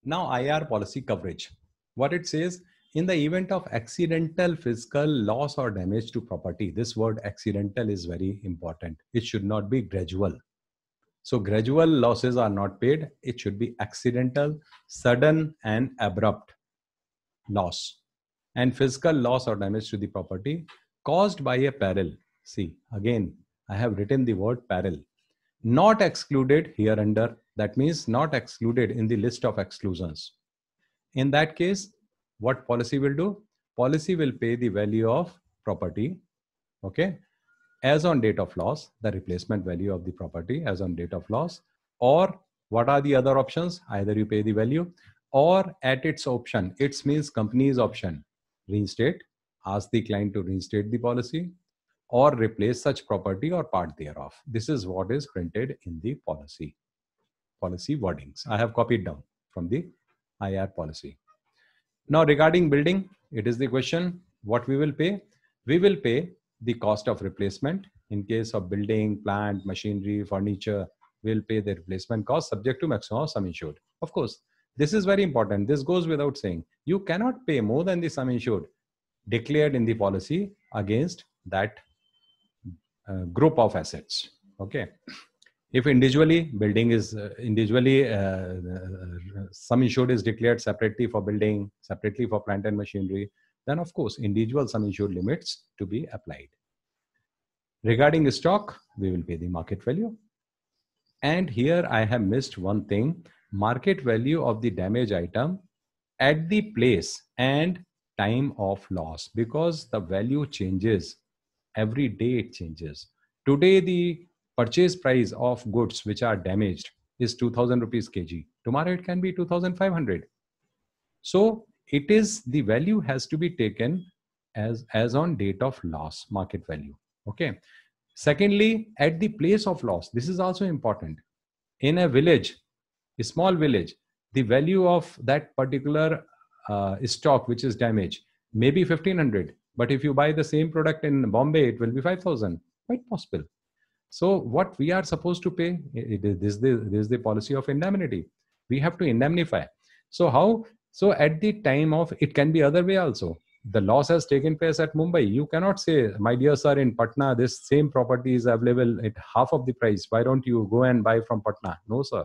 Now IR policy coverage. What it says, in the event of accidental physical loss or damage to property, this word accidental is very important. It should not be gradual. So gradual losses are not paid. It should be accidental, sudden and abrupt loss. And physical loss or damage to the property caused by a peril. See, again, I have written the word peril. Not excluded here under. That means not excluded in the list of exclusions. In that case, what policy will do? Policy will pay the value of property, okay, as on date of loss, the replacement value of the property as on date of loss, or what are the other options? Either you pay the value or at its option. It means company's option. Reinstate, ask the client to reinstate the policy or replace such property or part thereof. This is what is printed in the policy wordings. I have copied down from the IR policy. Now regarding building, it is the question what we will pay. We will pay the cost of replacement. In case of building, plant, machinery, furniture, we'll pay the replacement cost subject to maximum of sum insured. Of course, this is very important. This goes without saying. You cannot pay more than the sum insured declared in the policy against that group of assets. Okay. If individually building is sum insured is declared separately for building, separately for plant and machinery, then of course individual sum insured limits to be applied. Regarding stock, we will pay the market value. And here I have missed one thing, market value of the damage item at the place and time of loss, because the value changes every day. It changes. Today the purchase price of goods which are damaged is 2000 rupees kg. Tomorrow it can be 2500. So it is, the value has to be taken as on date of loss, market value. Okay. Secondly, at the place of loss, this is also important. In a village, a small village, the value of that particular stock which is damaged may be 1500, but if you buy the same product in Bombay, it will be 5000. Quite possible. So what we are supposed to pay, this is the policy of indemnity. We have to indemnify. So how? So at the time of, it can be other way also. The loss has taken place at Mumbai. You cannot say, my dear sir, in Patna, this same property is available at half of the price. Why don't you go and buy from Patna? No, sir.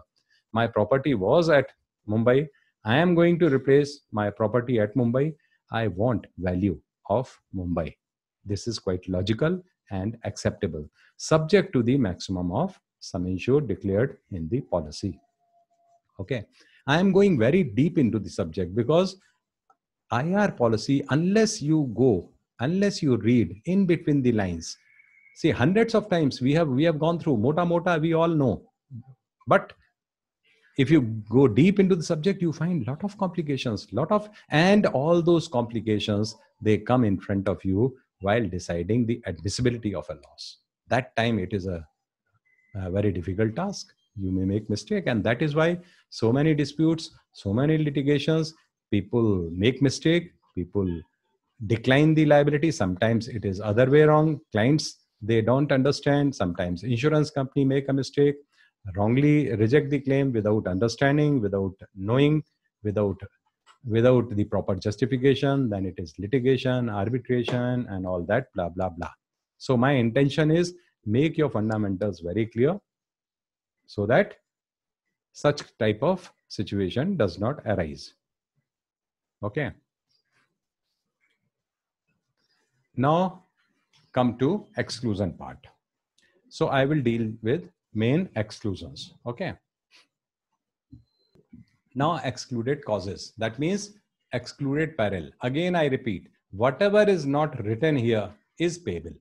My property was at Mumbai. I am going to replace my property at Mumbai. I want value of Mumbai. This is quite logical and acceptable, subject to the maximum of sum insured declared in the policy. Okay. I am going very deep into the subject because IR policy, unless you read in between the lines, see, hundreds of times we have gone through mota, we all know. But if you go deep into the subject, you find a lot of complications, and all those complications, they come in front of you while deciding the admissibility of a loss. That time it is a very difficult task. You may make mistake, and that is why so many disputes, so many litigations, people make mistake, people decline the liability. Sometimes it is other way wrong. Clients, they don't understand. Sometimes insurance company make a mistake, wrongly reject the claim without understanding, without knowing, without the proper justification. Then it is litigation, arbitration, and all that, blah, blah, blah. So my intention is make your fundamentals very clear so that such type of situation does not arise. Okay. Now come to exclusion part. So I will deal with main exclusions. Okay. Now excluded causes. That means excluded peril. Again, I repeat, whatever is not written here is payable.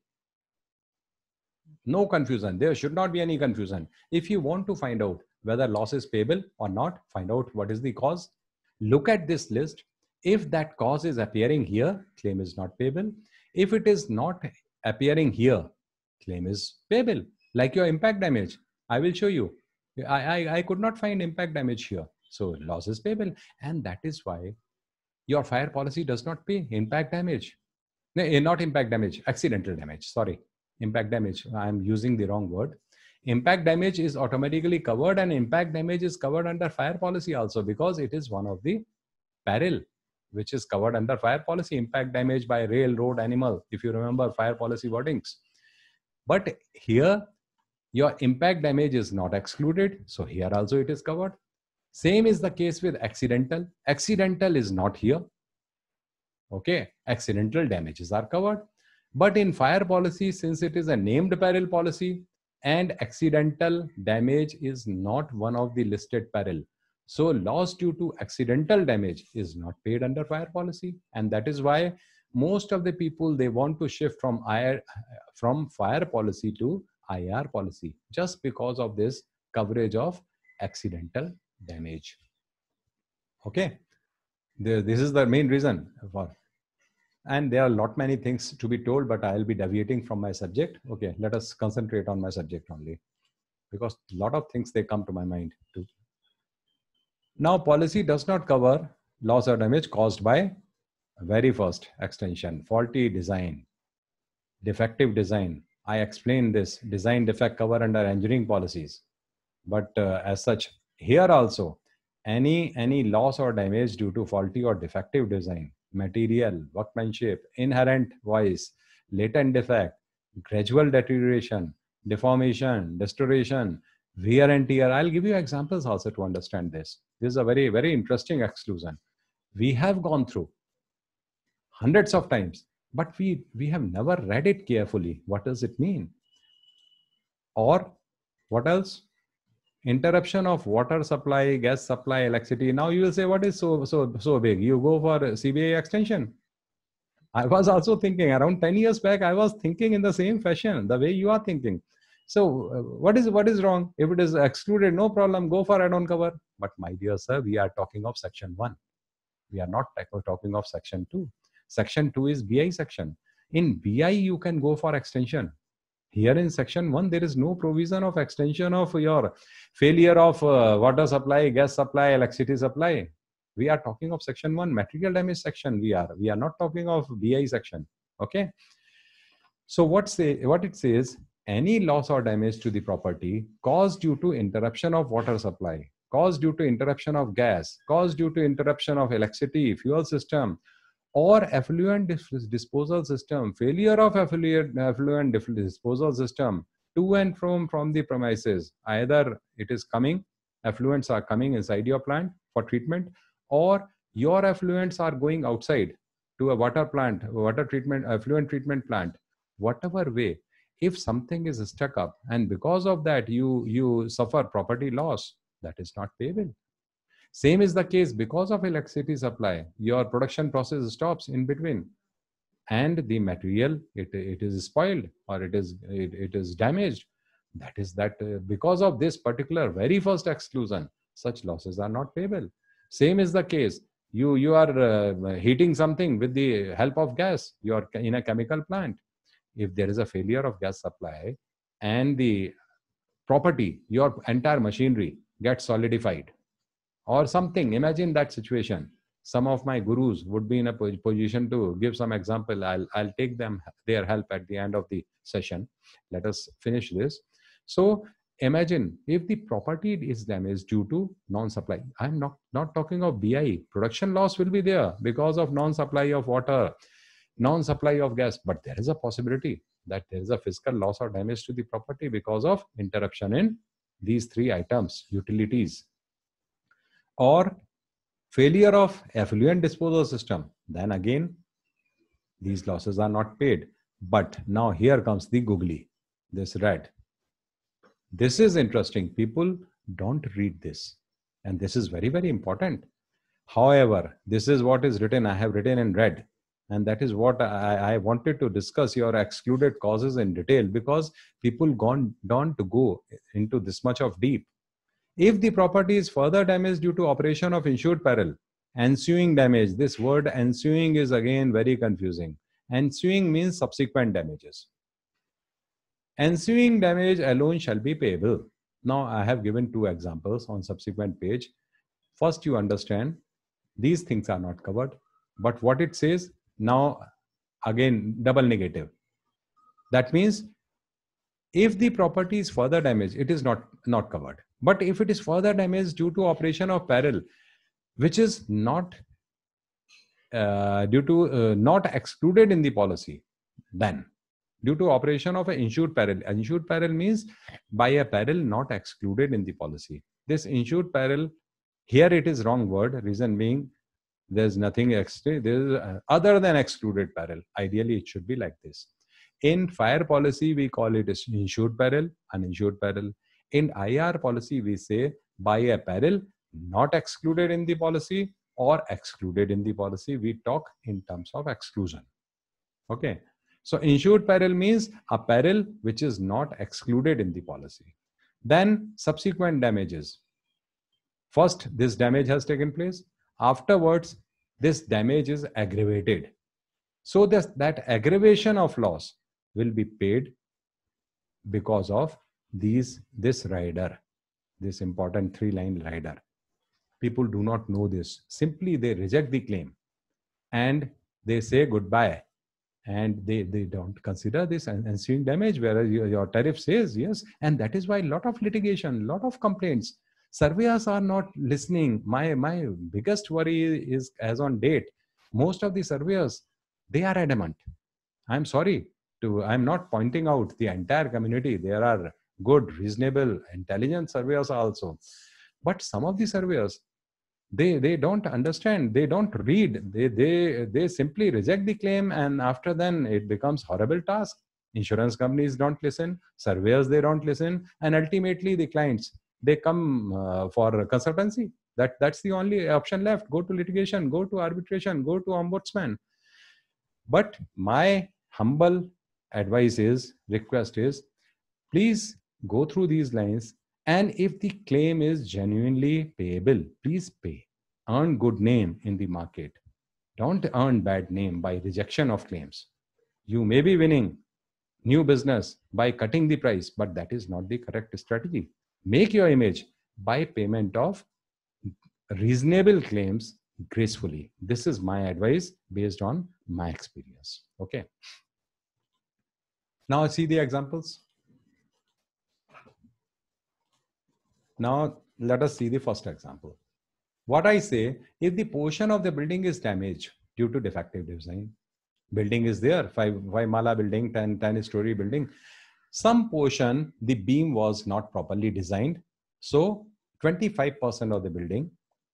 No confusion. There should not be any confusion. If you want to find out whether loss is payable or not, find out what is the cause. Look at this list. If that cause is appearing here, claim is not payable. If it is not appearing here, claim is payable. Like your impact damage. I will show you. I could not find impact damage here. So loss is payable. And that is why your fire policy does not pay impact damage. No, not impact damage, accidental damage. Sorry. Impact damage. I am using the wrong word. Impact damage is automatically covered, and impact damage is covered under fire policy also, because it is one of the peril which is covered under fire policy. Impact damage by rail, road, animal, if you remember fire policy wordings. But here your impact damage is not excluded, so here also it is covered. Same is the case with accidental. Accidental is not here. Okay, accidental damages are covered. But in fire policy, since it is a named peril policy and accidental damage is not one of the listed peril, so loss due to accidental damage is not paid under fire policy. And that is why most of the people, they want to shift from fire policy to IAR policy, just because of this coverage of accidental damage. Okay, this is the main reason for. And there are a lot many things to be told, but I'll be deviating from my subject. Okay, let us concentrate on my subject only, because a lot of things, they come to my mind too. Now, policy does not cover loss or damage caused by very first extension, faulty design, defective design. I explained this design defect cover under engineering policies. But as such, here also, any loss or damage due to faulty or defective design, material, workmanship, inherent voice, latent defect, gradual deterioration, deformation, distortion, wear and tear. I'll give you examples also to understand this. This is a very, very interesting exclusion. We have gone through hundreds of times, but we have never read it carefully. What does it mean? Or what else? Interruption of water supply, gas supply, electricity. Now you will say, what is so big? You go for CBA extension. I was also thinking around 10 years back, I was thinking in the same fashion, the way you are thinking. So what is wrong? If it is excluded, no problem, go for add-on cover. But my dear sir, we are talking of section 1. We are not talking of section 2. Section 2 is BI section. In BI, you can go for extension. Here in section 1, there is no provision of extension of your failure of water supply, gas supply, electricity supply. We are talking of section 1, material damage section. We are not talking of BI section. Okay. So what it says, any loss or damage to the property caused due to interruption of water supply, caused due to interruption of gas, caused due to interruption of electricity, fuel system, or effluent disposal system, failure of effluent disposal system to and from the premises. Either it is coming, effluents are coming inside your plant for treatment, or your effluents are going outside to a water plant, water treatment, effluent treatment plant. Whatever way, if something is stuck up and because of that you suffer property loss, that is not payable. Same is the case because of electricity supply. Your production process stops in between, and the material it is spoiled or it is damaged. That is because of this particular very first exclusion, such losses are not payable. Same is the case. You are heating something with the help of gas. You are in a chemical plant. If there is a failure of gas supply and the property, your entire machinery gets solidified or something, imagine that situation. Some of my gurus would be in a position to give some example. I'll take their help at the end of the session. Let us finish this. So imagine if the property is damaged due to non-supply. I'm not talking of BI. Production loss will be there because of non-supply of water, non-supply of gas, but there is a possibility that there is a physical loss or damage to the property because of interruption in these 3 items, utilities, or failure of effluent disposal system. Then again, these losses are not paid. But now here comes the googly, this red. This is interesting. People don't read this, and this is very, very important. However, this is what is written. I have written in red. And that is what I wanted to discuss your excluded causes in detail, because people don't go into this much of deep. If the property is further damaged due to operation of insured peril, ensuing damage, this word ensuing is again very confusing. Ensuing means subsequent damages. Ensuing damage alone shall be payable. Now I have given 2 examples on subsequent page. First, you understand these things are not covered, but what it says, now again double negative. That means If the property is further damaged, it is not covered. But if it is further damaged due to operation of peril, which is not not excluded in the policy, then due to operation of an insured peril means by a peril not excluded in the policy. This insured peril, here it is wrong word, reason being there's nothing extra, there's other than excluded peril. Ideally it should be like this. In fire policy we call it insured peril, uninsured peril. In IAR policy we say by a peril not excluded in the policy or excluded in the policy. We talk in terms of exclusion. Okay. So insured peril means a peril which is not excluded in the policy. Then subsequent damages. First, this damage has taken place. Afterwards, this damage is aggravated. So that aggravation of loss will be paid because of this rider, this important 3-line rider. People do not know this. Simply they reject the claim and they say goodbye. And they don't consider this ensuing damage, whereas your tariff says yes. And that is why a lot of litigation, lot of complaints, surveyors are not listening. My biggest worry is, as on date, most of the surveyors, they are adamant. I'm sorry I'm not pointing out the entire community. There are good, reasonable, intelligent surveyors also. But some of the surveyors, they don't understand, they don't read, they simply reject the claim, and after then it becomes horrible task. Insurance companies don't listen, surveyors, they don't listen, and ultimately the clients, they come for consultancy. That's the only option left. Go to litigation, go to arbitration, go to ombudsman. But my humble request is, please go through these lines. And if the claim is genuinely payable, please pay. Earn good name in the market. Don't earn bad name by rejection of claims. You may be winning new business by cutting the price, but that is not the correct strategy. Make your image by payment of reasonable claims gracefully. This is my advice based on my experience. Okay. Now see the examples. Now, let us see the first example. What I say, if the portion of the building is damaged due to defective design, building is there, 5-mala building, 10-story building, some portion, the beam was not properly designed. So 25% of the building,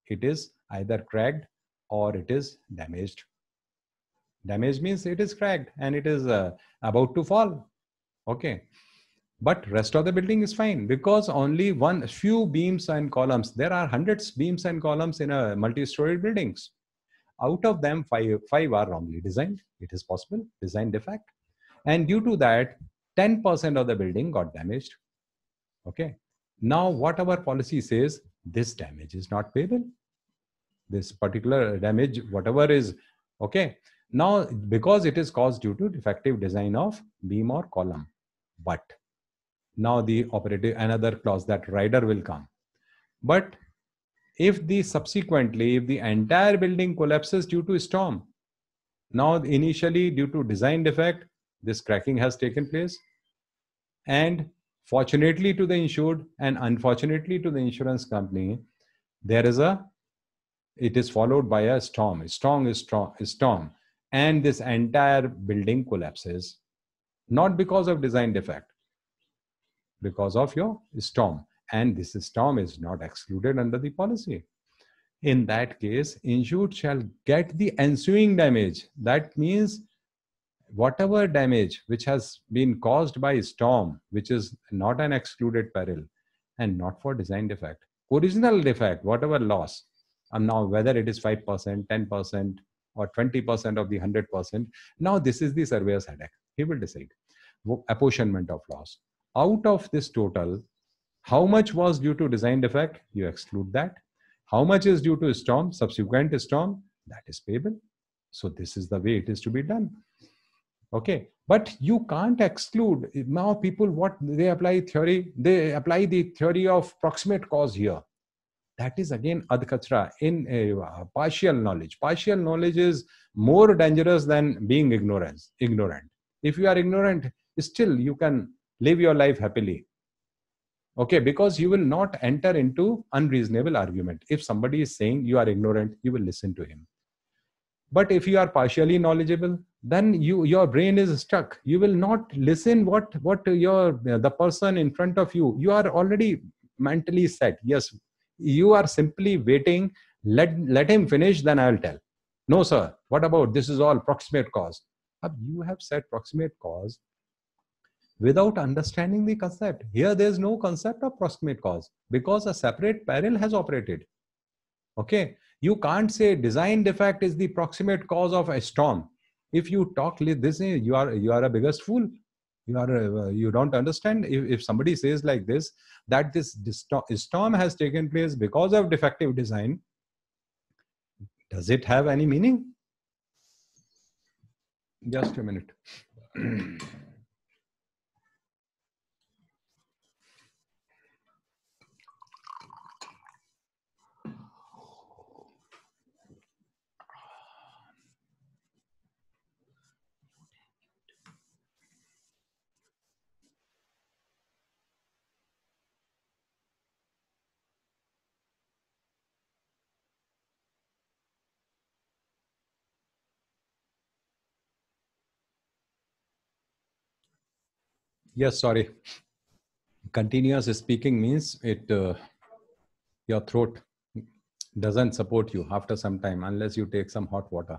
it is either cracked or it is damaged. Damage means it is cracked and it is about to fall. Okay. But rest of the building is fine because only few beams and columns. There are hundreds beams and columns in a multi-story buildings. Out of them, five are wrongly designed. It is possible, design defect. And due to that, 10% of the building got damaged. Okay. Now, what our policy says, this damage is not payable. This particular damage, whatever is, okay. Now, because it is caused due to defective design of beam or column. But now the another clause, that rider will come. But if the entire building collapses due to storm, now initially due to design defect, this cracking has taken place. And fortunately to the insured and unfortunately to the insurance company, it is followed by a storm. Storm. And this entire building collapses. Not because of design defect, because of your storm. And this storm is not excluded under the policy. In that case, insured shall get the ensuing damage. That means whatever damage which has been caused by storm, which is not an excluded peril and not for design defect, original defect, whatever loss, and now whether it is 5%, 10%, or 20% of the 100%, now this is the surveyor's headache. He will decide apportionment of loss. Out of this total, how much was due to design defect? You exclude that. How much is due to storm, subsequent storm? That is payable. So this is the way it is to be done. Okay, but you can't exclude. Now people, what they apply theory, they apply the theory of proximate cause here. That is again adhkachra in partial knowledge. Partial knowledge is more dangerous than being ignorant. If you are ignorant, still you can Live your life happily. Okay, because you will not enter into unreasonable argument. If somebody is saying you are ignorant, you will listen to him. But if you are partially knowledgeable, then your brain is stuck. You will not listen what your the person in front of you. You are already mentally set. Yes, you are simply waiting. Let him finish, then I'll tell. No, sir. What about this? Is all proximate cause. You have said proximate cause without understanding the concept. Here, there's no concept of proximate cause because a separate peril has operated. Okay, you can't say design defect is the proximate cause of a storm. If you talk this, you are a biggest fool. You don't understand. If somebody says like this, that this storm has taken place because of defective design, does it have any meaning? Just a minute. Yes, sorry. Continuous speaking means your throat doesn't support you after some time unless you take some hot water.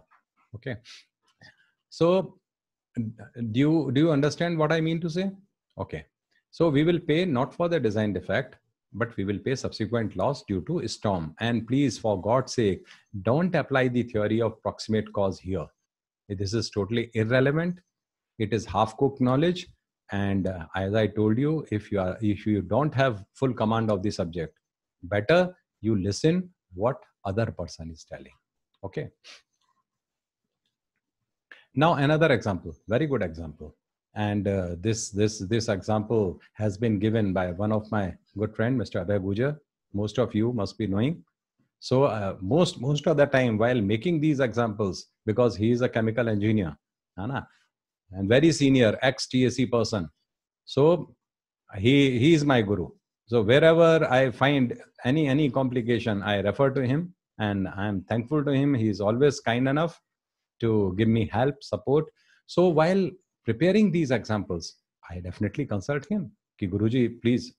Okay. So do you understand what I mean to say? Okay. So we will pay not for the design defect, but we will pay subsequent loss due to storm. And please, for God's sake, don't apply the theory of proximate cause here. This is totally irrelevant. It is half-cooked knowledge. And as I told you, if you don't have full command of the subject, better you listen what other person is telling. Okay. Now another example, very good example, and this example has been given by one of my good friend, Mr. Abhay Gujar. Most of you must be knowing. So most of the time while making these examples, because he is a chemical engineer, and very senior ex-TSC person, so he is my guru. So wherever I find any complication, I refer to him, and I am thankful to him. He is always kind enough to give me help, support. So while preparing these examples, I definitely consult him. Ki Guruji, please,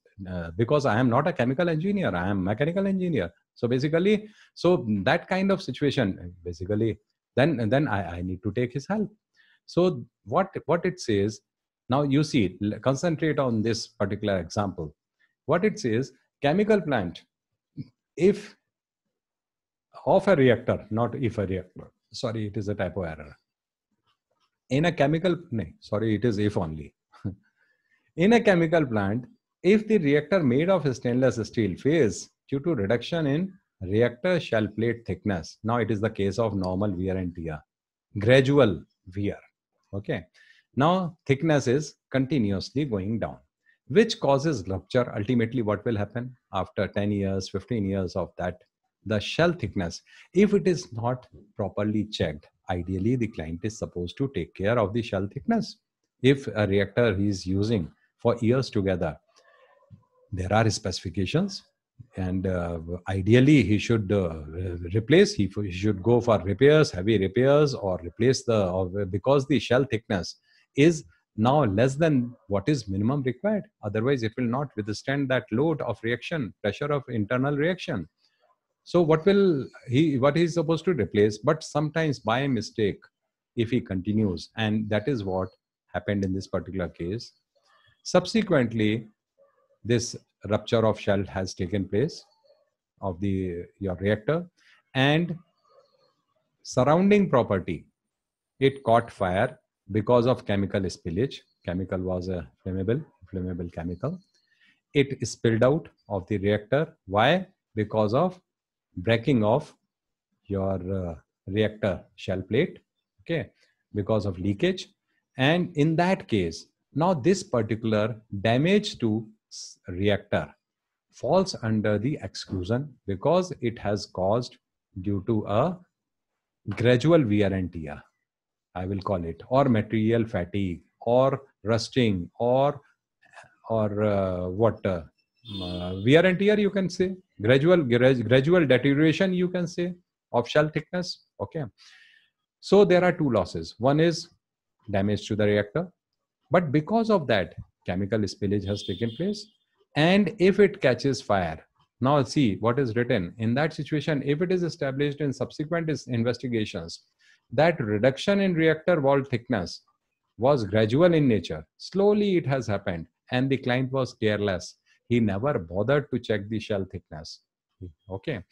because I am not a chemical engineer, I am mechanical engineer. So basically, so that kind of situation, basically, then I need to take his help. So what it says, now you see, concentrate on this particular example. What it says, chemical plant, if of a reactor, not if a reactor. Sorry, it is a typo error. In a chemical, no, sorry, it is if only. In a chemical plant, if the reactor made of stainless steel fails due to reduction in reactor shell plate thickness, now it is the case of normal wear and tear, gradual wear. Okay. Now thickness is continuously going down, which causes rupture. Ultimately, what will happen after 10 years, 15 years of that? The shell thickness, if it is not properly checked, ideally the client is supposed to take care of the shell thickness. If a reactor he is using for years together, there are specifications, and ideally he should replace, he should go for repairs, heavy repairs, or replace because the shell thickness is now less than what is minimum required. Otherwise it will not withstand that load of reaction, pressure of internal reaction. So what he is supposed to replace, but sometimes by mistake, if he continues, and that is what happened in this particular case. Subsequently, this rupture of shell has taken place of your reactor, and surrounding property, it caught fire because of chemical spillage. Chemical was a flammable chemical. It spilled out of the reactor. Why? Because of breaking of your reactor shell plate, okay, because of leakage. And in that case, now this particular damage to reactor falls under the exclusion because it has caused due to a gradual wear and tear, I will call it, or material fatigue, or rusting, or wear and tear, you can say, gradual deterioration, you can say, of shell thickness. Okay, so there are two losses. One is damage to the reactor, but because of that, chemical spillage has taken place. And if it catches fire, now see what is written in that situation. If it is established in subsequent investigations that reduction in reactor wall thickness was gradual in nature, slowly it has happened, and the client was careless, he never bothered to check the shell thickness. Okay,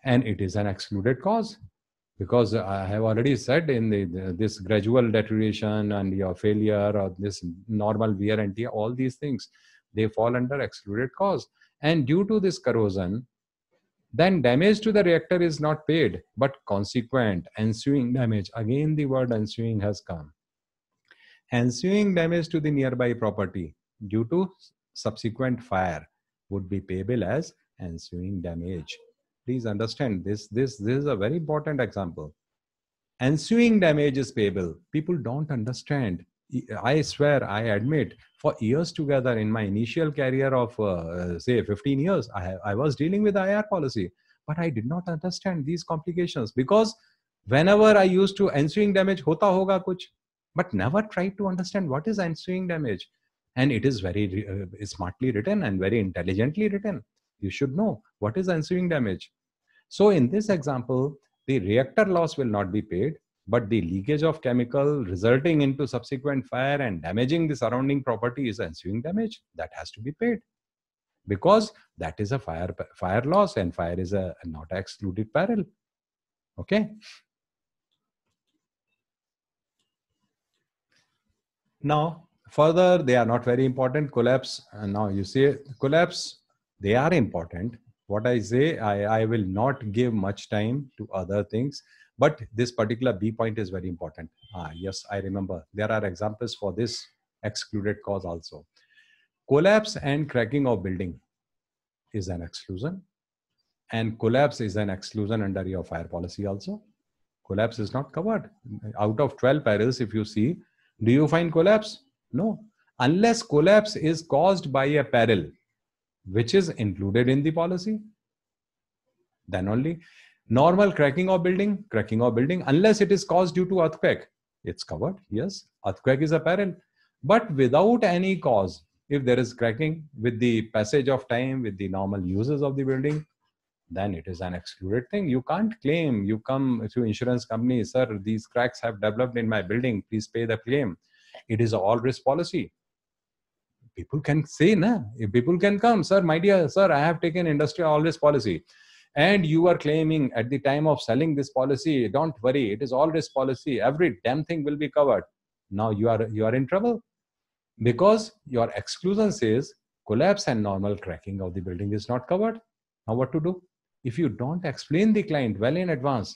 and it is an excluded cause, because I have already said in this gradual deterioration and your failure or this normal wear and tear, all these things, they fall under excluded cause. And due to this corrosion, then damage to the reactor is not paid, but consequent ensuing damage, again the word ensuing has come, ensuing damage to the nearby property due to subsequent fire would be payable as ensuing damage. Please understand this. This is a very important example. Ensuing damage is payable. People don't understand. I swear, I admit, for years together in my initial career of say 15 years, I was dealing with IAR policy, but I did not understand these complications, because whenever I used to ensuing damage hota hoga kuch, but never tried to understand what is ensuing damage. And it is very smartly written and very intelligently written. You should know what is ensuing damage. So in this example, the reactor loss will not be paid, but the leakage of chemical resulting into subsequent fire and damaging the surrounding property is ensuing damage. That has to be paid, because that is a fire loss, and fire is a not excluded peril. Okay. Now, further, they are not very important. Collapse, and now you see collapse, they are important. What I say, I will not give much time to other things, but this particular B point is very important. Yes, I remember. There are examples for this excluded cause also. Collapse and cracking of building is an exclusion, and collapse is an exclusion under your fire policy also. Collapse is not covered. Out of 12 perils, if you see, do you find collapse? No. Unless collapse is caused by a peril which is included in the policy, then only. Normal cracking of building, unless it is caused due to earthquake, it's covered. Yes, earthquake is a peril, but without any cause, if there is cracking with the passage of time, with the normal uses of the building, then it is an excluded thing. You can't claim. You come to insurance company, sir, these cracks have developed in my building, please pay the claim. It is all risk policy. People can say, na, if people can come, sir, my dear sir, I have taken industrial all risk policy, and you are claiming at the time of selling this policy, don't worry, it is all risk policy, every damn thing will be covered. Now you are in trouble, because your exclusion says collapse and normal cracking of the building is not covered. Now what to do? If you don't explain the client well in advance,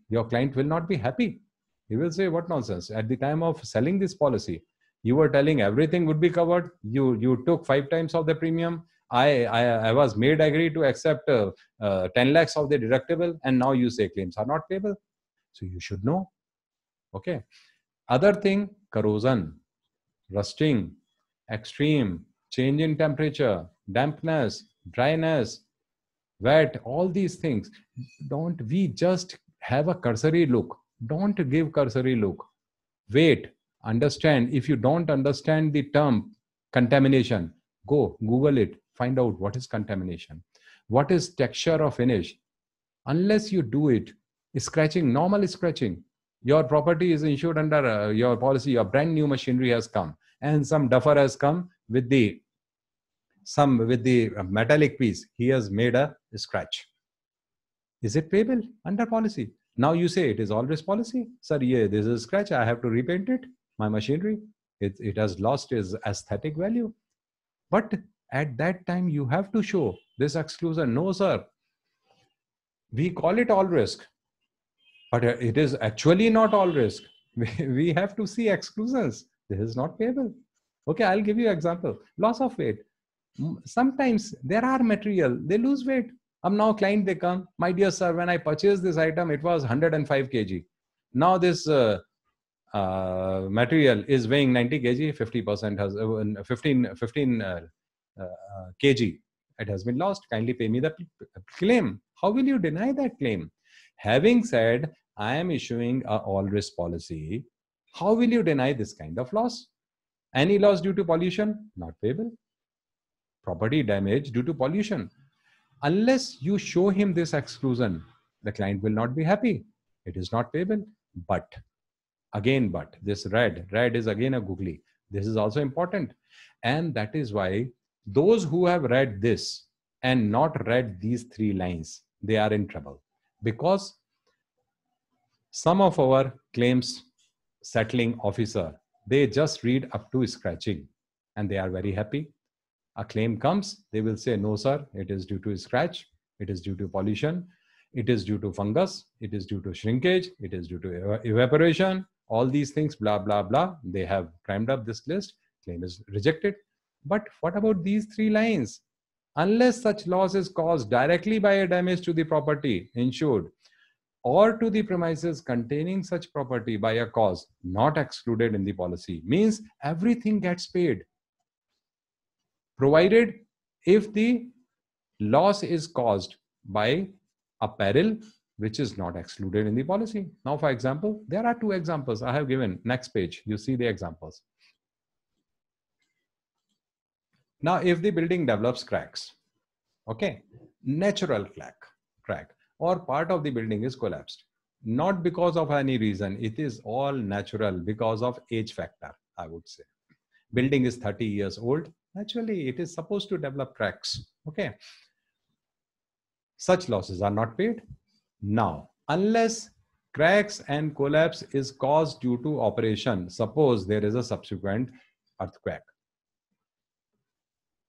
your client will not be happy. He will say, what nonsense, at the time of selling this policy, you were telling everything would be covered. You took 5 times of the premium. I was made agree to accept 10 lakhs of the deductible, and now you say claims are not payable. So you should know. Okay. Other thing, corrosion, rusting, extreme, change in temperature, dampness, dryness, wet, all these things. Don't we just have a cursory look? Don't give cursory look. Wait, understand. If you don't understand the term contamination, go Google it, find out what is contamination, what is texture of finish. Unless you do it, scratching, normal scratching, your property is insured under your policy, your brand new machinery has come, and some duffer has come with the metallic piece, he has made a scratch. Is it payable under policy? Now you say it is all risk policy. Sir, yeah, this is a scratch, I have to repaint it, my machinery. It has lost its aesthetic value. But at that time, you have to show this exclusion. No, sir, we call it all risk, but it is actually not all risk. We have to see exclusions. This is not payable. Okay, I'll give you an example. Loss of weight. Sometimes there are material, they lose weight. Now client, they come, my dear sir, when I purchased this item, it was 105 kg. Now this material is weighing 90 kg, 50% has 15 kg. It has been lost. Kindly pay me the claim. How will you deny that claim? Having said, I am issuing a all risk policy. How will you deny this kind of loss? Any loss due to pollution? Not payable. Property damage due to pollution. Unless you show him this exclusion, the client will not be happy. It is not payable. But this red is again a googly. This is also important. And that is why those who have read this and not read these 3 lines, they are in trouble. Because some of our claims settling officer, they just read up to scratching and they are very happy. A claim comes, they will say, no sir, it is due to scratch, it is due to pollution, it is due to fungus, it is due to shrinkage, it is due to evaporation, all these things, blah, blah, blah. They have crammed up this list, claim is rejected. But what about these 3 lines? Unless such loss is caused directly by a damage to the property insured or to the premises containing such property by a cause not excluded in the policy, means everything gets paid, provided if the loss is caused by a peril which is not excluded in the policy. Now, for example, there are 2 examples I have given. Next page, you see the examples. Now, if the building develops cracks, okay, natural crack, or part of the building is collapsed, not because of any reason, it is all natural because of age factor, I would say. Building is 30 years old, naturally it is supposed to develop cracks, okay. Such losses are not paid. Now, unless cracks and collapse is caused due to operation, suppose there is a subsequent earthquake,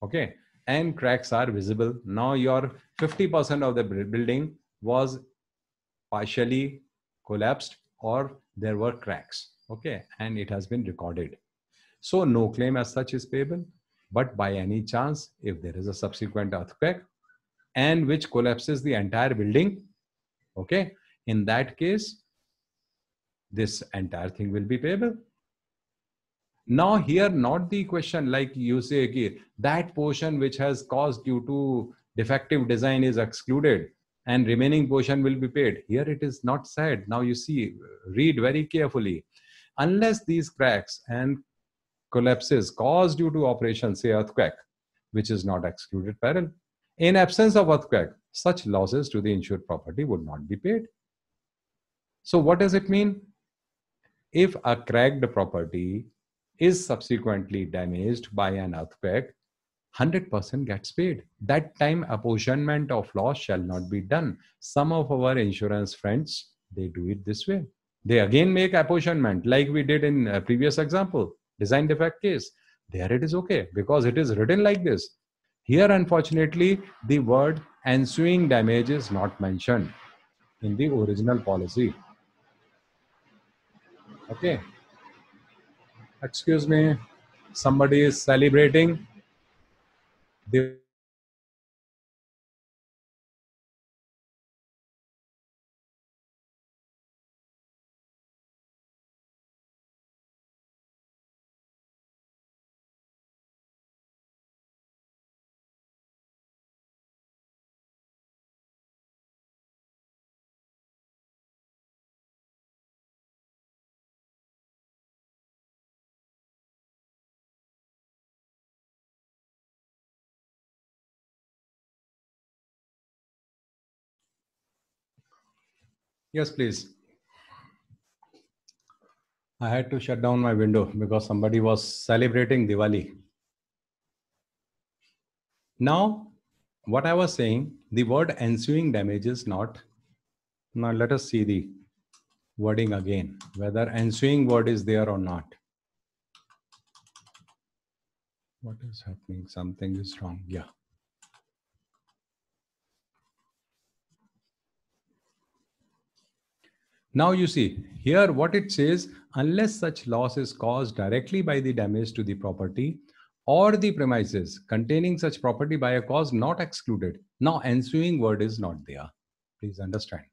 okay, and cracks are visible. Now your 50% of the building was partially collapsed or there were cracks, okay, and it has been recorded. So no claim as such is payable, but by any chance, if there is a subsequent earthquake and which collapses the entire building, okay, in that case, this entire thing will be payable. Now here, not the question like you say, that portion which has caused due to defective design is excluded and remaining portion will be paid. Here it is not said. Now you see, read very carefully. Unless these cracks and collapses caused due to operation, say earthquake, which is not excluded peril. In absence of earthquake, such losses to the insured property would not be paid. So what does it mean? If a cracked property is subsequently damaged by an earthquake, 100% gets paid. That time apportionment of loss shall not be done. Some of our insurance friends, they do it this way. They again make apportionment like we did in a previous example, design defect case. There it is okay because it is written like this. Here, unfortunately, the word ensuing damage is not mentioned in the original policy. Okay. Excuse me, somebody is celebrating. Yes, please. I had to shut down my window because somebody was celebrating Diwali. Now, what I was saying, the word ensuing damage is not. Now, let us see the wording again, whether ensuing word is there or not. What is happening? Something is wrong. Yeah. Now you see here what it says, unless such loss is caused directly by the damage to the property or the premises containing such property by a cause not excluded. Now ensuing word is not there. Please understand.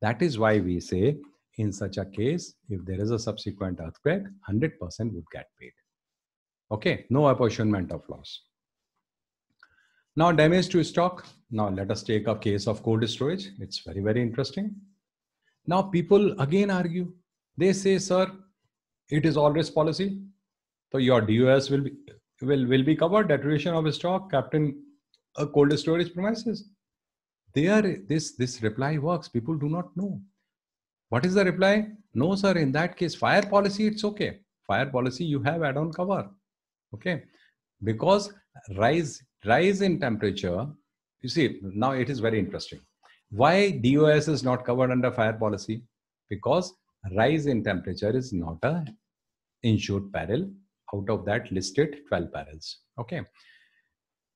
That is why we say in such a case, if there is a subsequent earthquake, 100% would get paid. Okay, no apportionment of loss. Now, damage to stock. Now, let us take a case of cold storage. It's very, very interesting. Now, people again argue. They say, sir, it is all risk policy. So your DOS will be covered, deterioration of stock kept in a cold storage premises. There, this reply works. People do not know. What is the reply? No, sir, in that case, fire policy, it's okay. Fire policy, you have add-on cover. Okay. Because rise in temperature, you see, now it is very interesting. Why DOS is not covered under fire policy? Because rise in temperature is not a insured peril out of that listed 12 perils. Okay.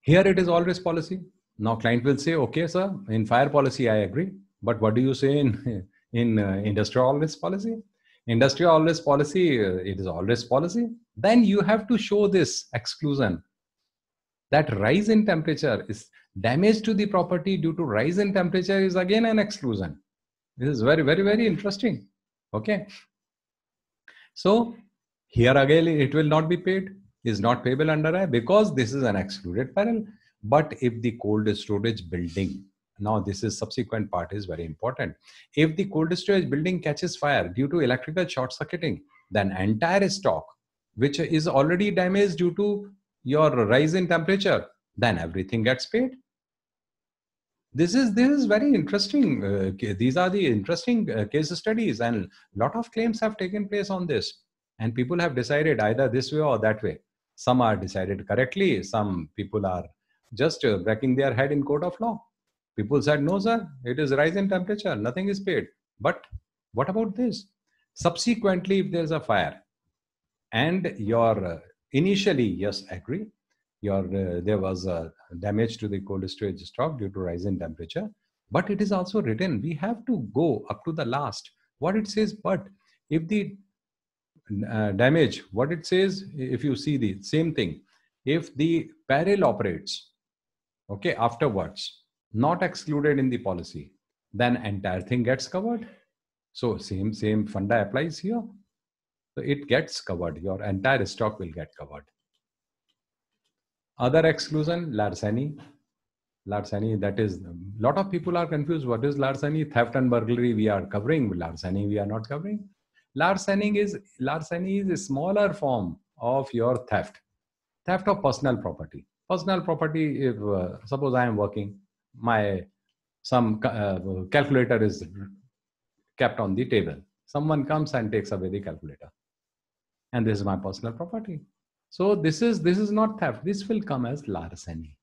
Here it is all risk policy. Now client will say, okay, sir, in fire policy, I agree. But what do you say in industrial all risk policy? Industrial all risk policy, it is all risk policy. Then you have to show this exclusion. That rise in temperature is damage to the property due to rise in temperature is again an exclusion. This is very, very, very interesting. Okay. So here again, it will not be paid, is not payable under I because this is an excluded peril. But if the cold storage building, now this is subsequent part is very important. If the cold storage building catches fire due to electrical short circuiting, then entire stock, which is already damaged due to your rise in temperature, then everything gets paid. This is very interesting. These are the interesting case studies, and a lot of claims have taken place on this. And people have decided either this way or that way. Some are decided correctly. Some people are just breaking their head in court of law. People said, no, sir, it is rise in temperature. Nothing is paid. But what about this? Subsequently, if there's a fire and your initially, yes, agree, there was damage to the cold storage stock due to rise in temperature. But it is also written, we have to go up to the last. What it says, but if the damage, what it says, if you see the same thing, if the peril operates, okay, afterwards, not excluded in the policy, then entire thing gets covered. So same funda applies here. So it gets covered. Your entire stock will get covered. Other exclusion, larceny. Larceny, that is, a lot of people are confused. What is larceny? Theft and burglary we are covering. Larceny we are not covering. Larceny is a smaller form of your theft of personal property. Personal property, if suppose I am working, some calculator is kept on the table. Someone comes and takes away the calculator, and this is my personal property. So this is not theft. This will come as larceny.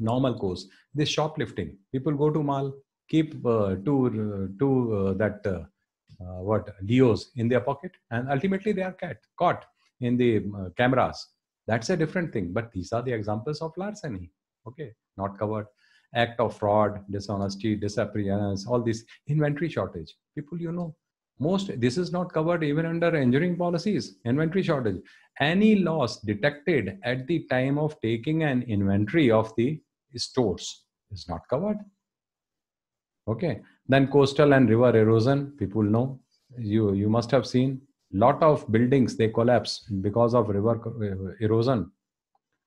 Normal course. This shoplifting. People go to mall, keep DOs in their pocket, and ultimately they are caught in the cameras. That's a different thing. But these are the examples of larceny. Okay, not covered. Act of fraud, dishonesty, disappearance, all this. Inventory shortage. People, this is not covered even under engineering policies. Inventory shortage. Any loss detected at the time of taking an inventory of the stores is not covered. Okay. Then coastal and river erosion, people know. You must have seen lot of buildings, they collapse because of river erosion.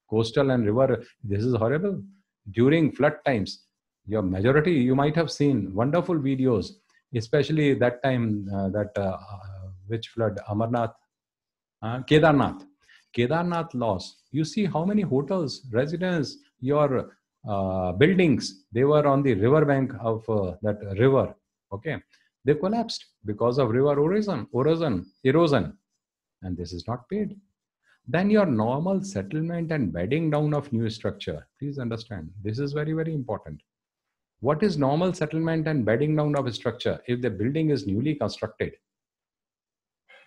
Coastal and river, this is horrible. During flood times, your majority, you might have seen wonderful videos, especially that time, which flood, Amarnath, Kedarnath loss. You see how many hotels, residents, your buildings, they were on the river bank of that river. Okay, they collapsed because of river erosion, and this is not paid. Then your normal settlement and bedding down of new structure. Please understand, this is very, very important. What is normal settlement and bedding down of a structure? If the building is newly constructed,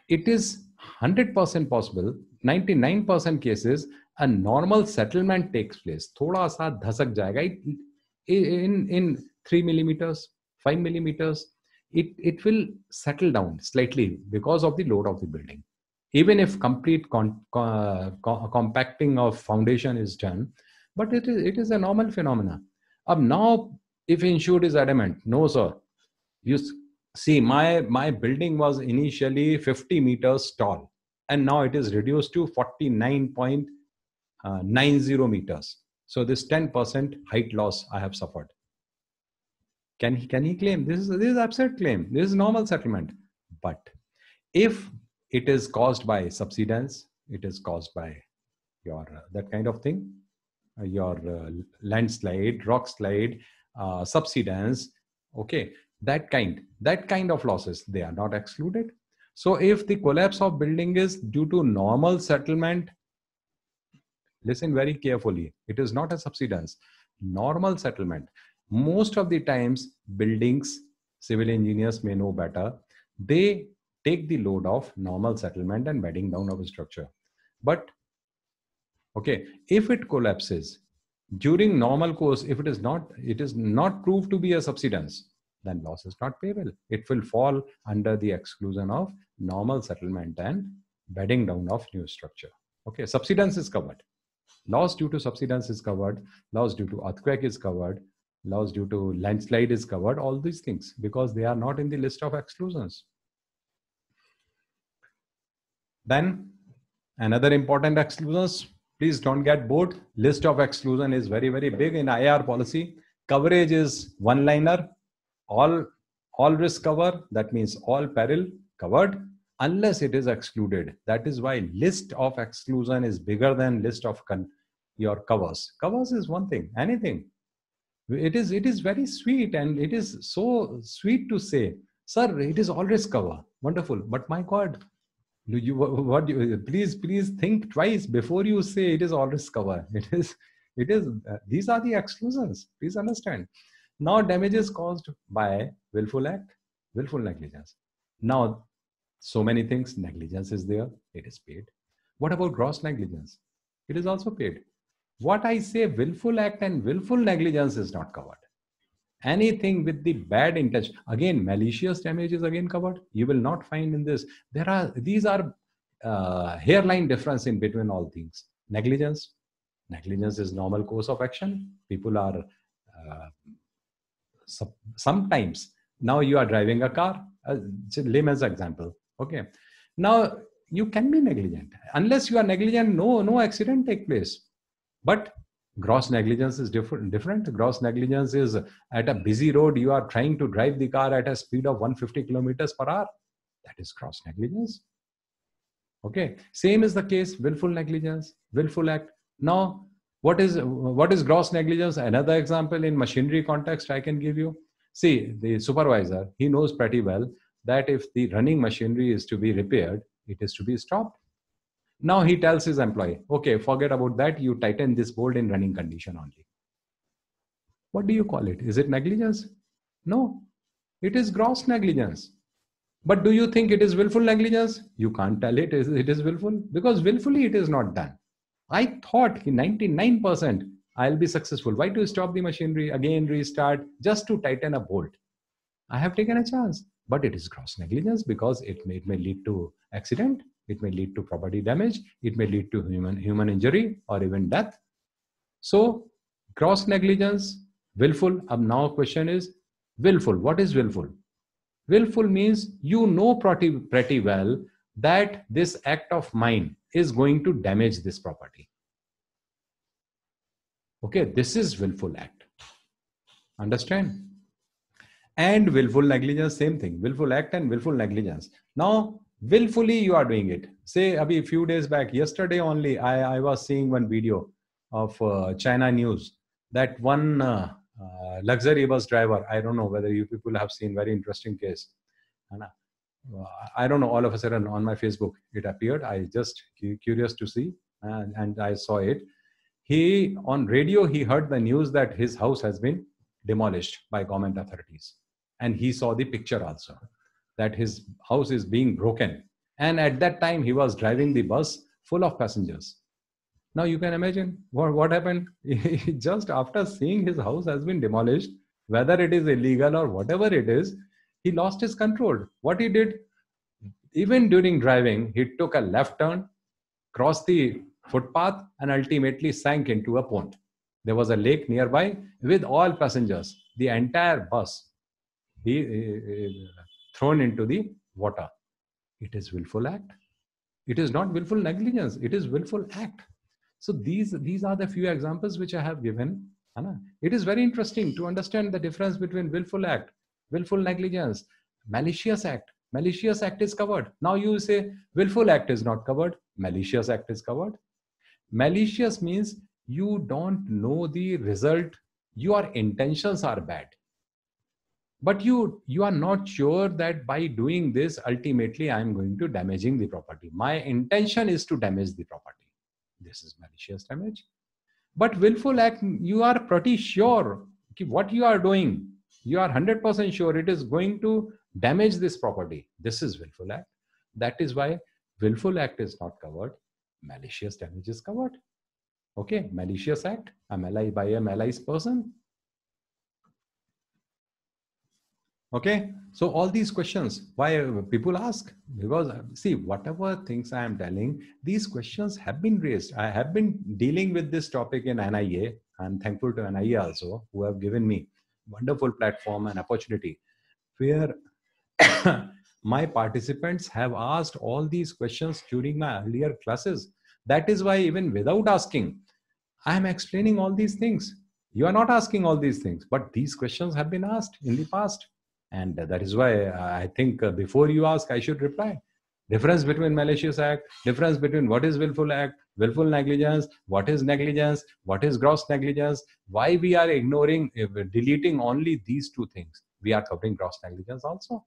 it is 100% possible, 99% cases, a normal settlement takes place. Thoda sa dhasak jayega. In 3 millimeters, 5 millimeters, it will settle down slightly because of the load of the building. Even if complete compacting of foundation is done, but it is a normal phenomena. Now, if insured is adamant, no sir, See, my building was initially 50 meters tall, and now it is reduced to 49.90 meters. So this 10% height loss I have suffered. Can he claim? This is absurd claim. This is normal settlement. But if it is caused by subsidence, it is caused by your that kind of thing, your landslide, rock slide, subsidence, okay, that kind of losses, they are not excluded. So if the collapse of building is due to normal settlement, listen very carefully, it is not a subsidence, normal settlement. Most of the times buildings, civil engineers may know better, they take the load of normal settlement and bedding down of a structure. But okay, if it collapses during normal course, if it is not proved to be a subsidence, then loss is not payable. It will fall under the exclusion of normal settlement and bedding down of new structure. Okay, subsidence is covered. Loss due to subsidence is covered. Loss due to earthquake is covered. Loss due to landslide is covered. All these things, because they are not in the list of exclusions. Then another important exclusions. Please don't get bored. List of exclusion is very, very big in IAR policy. Coverage is one-liner. All risk cover, that means all peril covered, unless it is excluded. That is why list of exclusion is bigger than list of your covers. Covers is one thing, anything. It is very sweet, and it is so sweet to say, sir, it is all risk cover. Wonderful. But my God, please think twice before you say it is all risk cover. These are the exclusions. Please understand. Now, damages caused by willful act, willful negligence. Now, so many things, negligence is there, it is paid. What about gross negligence? It is also paid. What I say, willful act and willful negligence is not covered. Anything with the bad intention, again, malicious damage is again covered. You will not find in this. These are hairline difference in between all things. Negligence is normal course of action. People are sometimes, now you are driving a car, layman's example. Okay, now you can be negligent. Unless you are negligent, no accident take place. But gross negligence is different. Gross negligence is at a busy road, you are trying to drive the car at a speed of 150 kilometers per hour. That is gross negligence. Okay, same is the case, willful negligence, willful act. Now, what is gross negligence? Another example in machinery context I can give you. See, the supervisor, he knows pretty well that if the running machinery is to be repaired, it is to be stopped. Now he tells his employee, okay, forget about that, you tighten this bolt in running condition only. What do you call it? Is it negligence? No, it is gross negligence. But do you think it is willful negligence? You can't tell it is willful, because willfully it is not done. I thought 99% I'll be successful. Why to stop the machinery, again restart, just to tighten a bolt? I have taken a chance, but it is gross negligence, because it may lead to accident, it may lead to property damage, it may lead to human injury or even death. So gross negligence, willful. Now question is willful. What is willful? Willful means you know pretty well that this act of mine is going to damage this property. Okay, this is willful act. Understand? And willful negligence, same thing. Willful act and willful negligence. Now, willfully you are doing it. Say, a few days back, yesterday only, I was seeing one video of China news that one luxury bus driver, I don't know whether you people have seen, very interesting case. I don't know, all of a sudden on my Facebook, it appeared. I just curious to see, and I saw it. On radio, he heard the news that his house has been demolished by government authorities. And he saw the picture also, that his house is being broken. And at that time, he was driving the bus full of passengers. Now you can imagine what happened. Just after seeing his house has been demolished, whether it is illegal or whatever it is, he lost his control. What he did, even during driving, he took a left turn, crossed the footpath, and ultimately sank into a pond. There was a lake nearby with all passengers, the entire bus. thrown into the water. It is willful act. It is not willful negligence. It is willful act. So these are the few examples which I have given. It is very interesting to understand the difference between willful act, willful negligence, malicious act. Malicious act is covered. Now you say willful act is not covered. Malicious act is covered. Malicious means you don't know the result. Your intentions are bad. But you are not sure that by doing this, ultimately, I am going to damaging the property. My intention is to damage the property. This is malicious damage. But willful act, you are pretty sure what you are doing. You are 100% sure it is going to damage this property. This is willful act. That is why willful act is not covered. Malicious damage is covered. Okay, malicious act, by a malicious person. Okay, so all these questions, why people ask? Because see, whatever things I am telling, these questions have been raised. I have been dealing with this topic in NIA. I'm thankful to NIA also, who have given me wonderful platform and opportunity where my participants have asked all these questions during my earlier classes. That is why even without asking, I am explaining all these things. You are not asking all these things, but these questions have been asked in the past. And that is why I think before you ask, I should reply. Difference between malicious act, difference between what is willful act, willful negligence, what is gross negligence, why we are ignoring, deleting only these two things. We are covering gross negligence also.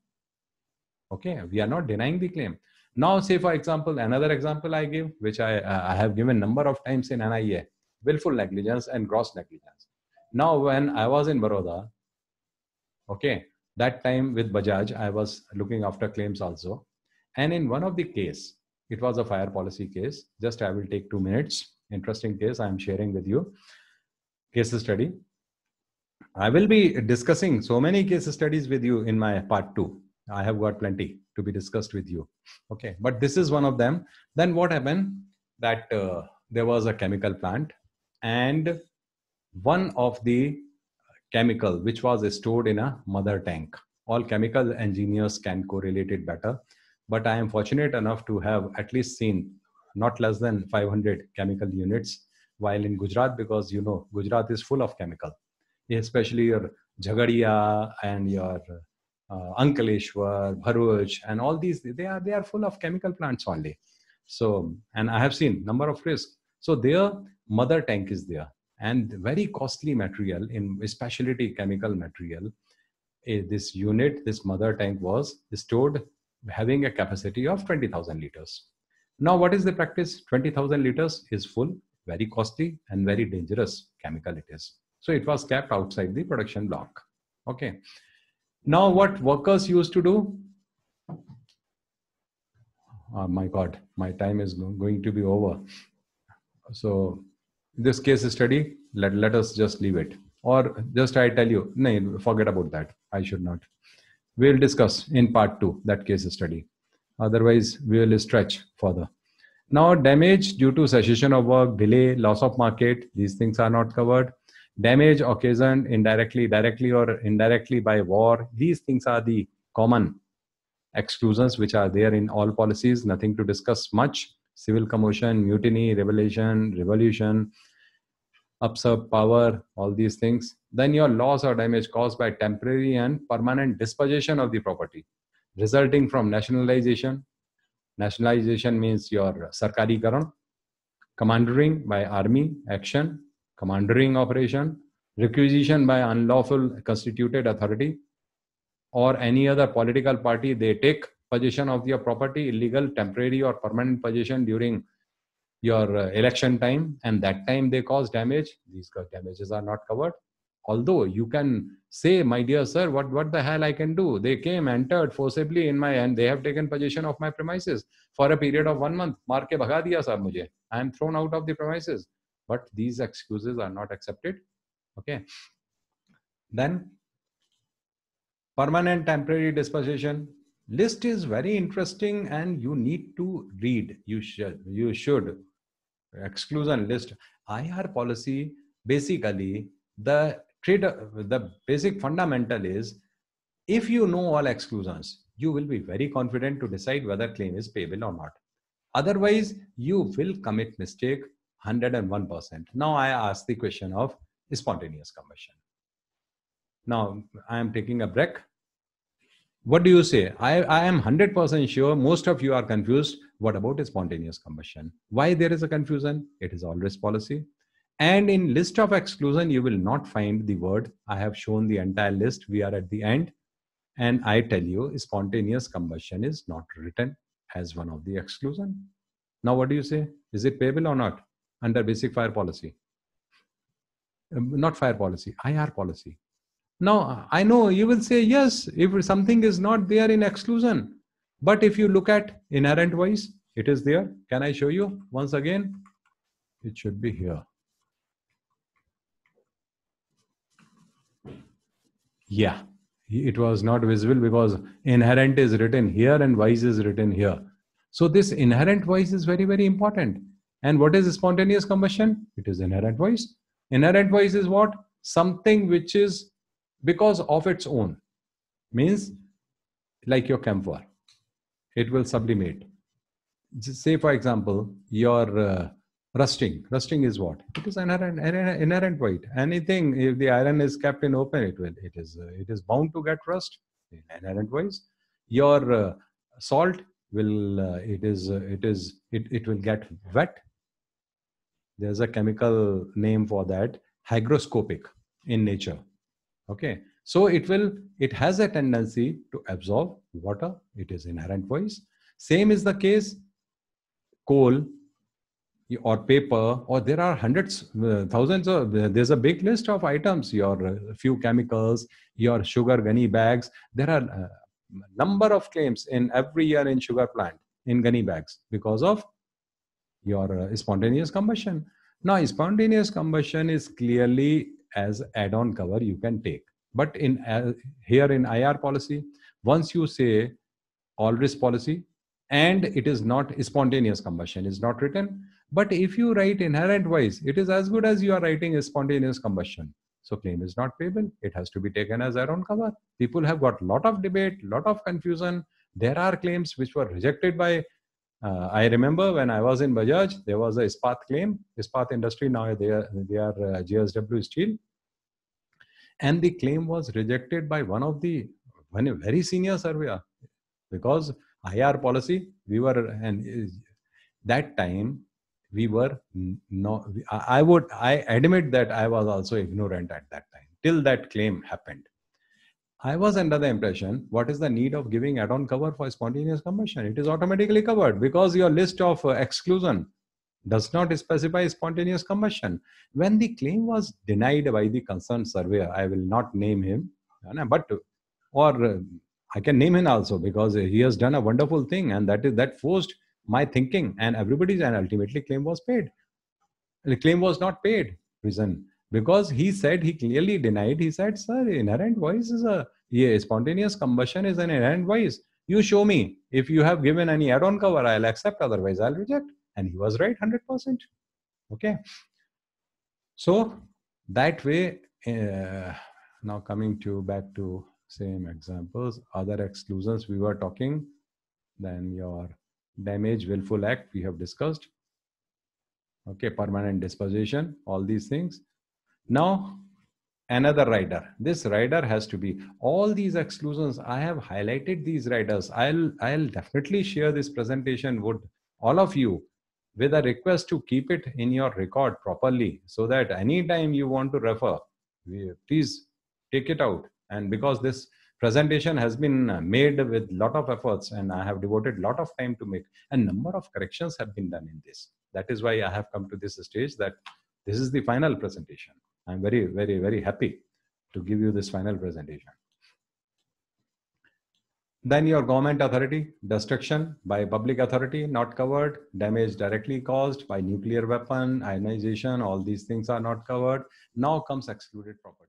Okay, we are not denying the claim. Now, say for example, another example I give, which I have given number of times in NIA, willful negligence and gross negligence. Now, when I was in Baroda, okay, that time with Bajaj, I was looking after claims also. And in one of the case, it was a fire policy case. Just I will take 2 minutes. Interesting case I am sharing with you. Case study. I will be discussing so many case studies with you in my part 2. I have got plenty to be discussed with you. Okay, but this is one of them. Then what happened? That there was a chemical plant, and one of the chemical which was stored in a mother tank. All chemical engineers can correlate it better, but I am fortunate enough to have at least seen not less than 500 chemical units while in Gujarat, because you know Gujarat is full of chemical, especially your Jhagadia and your Ankaleshwar, Bharuch, and all these, they are full of chemical plants only. So, and I have seen number of risks. So their mother tank is there, and very costly material in specialty chemical material. This unit, this mother tank was stored having a capacity of 20,000 liters. Now, what is the practice? 20,000 liters is full, very costly and very dangerous chemical it is. So it was kept outside the production block. Okay. Now, what workers used to do? Oh my God, my time is going to be over. So this case study, let us just leave it. Or just I tell you, no, forget about that. I should not. We'll discuss in part 2 that case study. Otherwise, we will stretch further. Now, damage due to cessation of work, delay, loss of market, these things are not covered. Damage occasioned indirectly, directly or indirectly by war. These things are the common exclusions which are there in all policies. Nothing to discuss much. Civil commotion, mutiny, revolution, usurp power, all these things. Then your loss or damage caused by temporary and permanent dispossession of the property resulting from nationalization. Nationalization means your sarkari karan, commandering by army action, commandering operation, requisition by unlawful constituted authority or any other political party. They take possession of your property, illegal, temporary or permanent possession during your election time, and that time they cause damage. These damages are not covered. Although you can say, my dear sir, what the hell I can do? They came, entered forcibly in my, and they have taken possession of my premises for a period of 1 month. Maar ke bhaga diya sir mujhe. I am thrown out of the premises. But these excuses are not accepted. Okay. Then permanent temporary disposition. List is very interesting and you need to read. You should. Exclusion list. IAR policy, basically the basic fundamental is, if you know all exclusions, you will be very confident to decide whether claim is payable or not. Otherwise, you will commit mistake 101%. Now I ask the question of spontaneous combustion. Now I am taking a break. What do you say? I am 100% sure most of you are confused. What about spontaneous combustion? Why there is a confusion? It is all risk policy. And in list of exclusion, you will not find the word. I have shown the entire list. We are at the end. And I tell you, spontaneous combustion is not written as one of the exclusion. Now, what do you say? Is it payable or not under basic fire policy? Not fire policy, IR policy. Now, I know you will say, yes, if something is not there in exclusion. But if you look at inherent wise, it is there. Can I show you once again? It should be here. Yeah, it was not visible because inherent is written here and wise is written here. So this inherent wise is very, very important. And what is spontaneous combustion? It is inherent wise. Inherent wise is what? Something which is because of its own. Means like your camphor. It will sublimate. Just say, for example, your rusting. Rusting is what? It is inherent white. Anything, if the iron is kept in open, it is bound to get rust. Inherent wise. Your salt will it will get wet. There's a chemical name for that, hygroscopic in nature. Okay, so it has a tendency to absorb water. It is inherent wise. Same is the case coal or paper, or there are hundreds, thousands of, there's a big list of items, your few chemicals, your sugar gunny bags. There are number of claims in every year in sugar plant in gunny bags because of your spontaneous combustion. Now, spontaneous combustion is clearly as add-on cover you can take. But in here in IR policy, once you say all risk policy and it is not spontaneous combustion is not written, but if you write inherent wise, it is as good as you are writing a spontaneous combustion. So claim is not payable. It has to be taken as add-on cover. People have got lot of debate, lot of confusion. There are claims which were rejected by I remember when I was in Bajaj, there was a Ispat claim. Ispat industry, now they are JSW Steel. And the claim was rejected by one very senior surveyor because IR policy, we were, and that time we were no, I admit that I was also ignorant at that time till that claim happened. I was under the impression, what is the need of giving add-on cover for spontaneous combustion? It is automatically covered because your list of exclusion does not specify spontaneous combustion. When the claim was denied by the concerned surveyor, I will not name him, but I can name him also because he has done a wonderful thing, and that forced my thinking, and everybody's, and ultimately claim was paid. The claim was not paid. Reason, because he said, he clearly denied. He said, sir, inherent voice is spontaneous combustion is an inherent voice. You show me if you have given any add-on cover, I'll accept, otherwise I'll reject. And he was right 100%. Okay. So that way, now coming back to same examples, other exclusions we were talking, then your damage, willful act we have discussed. Okay, permanent disposition, all these things. Now, another rider. This rider has to be, all these exclusions, I have highlighted these riders. I'll definitely share this presentation with all of you with a request to keep it in your record properly so that anytime you want to refer, please take it out. And because this presentation has been made with lot of efforts and I have devoted lot of time to make, and number of corrections have been done in this. That is why I have come to this stage that this is the final presentation. I'm very, very, very happy to give you this final presentation. Then your government authority, destruction by public authority not covered, damage directly caused by nuclear weapon, ionization, all these things are not covered. Now comes excluded property.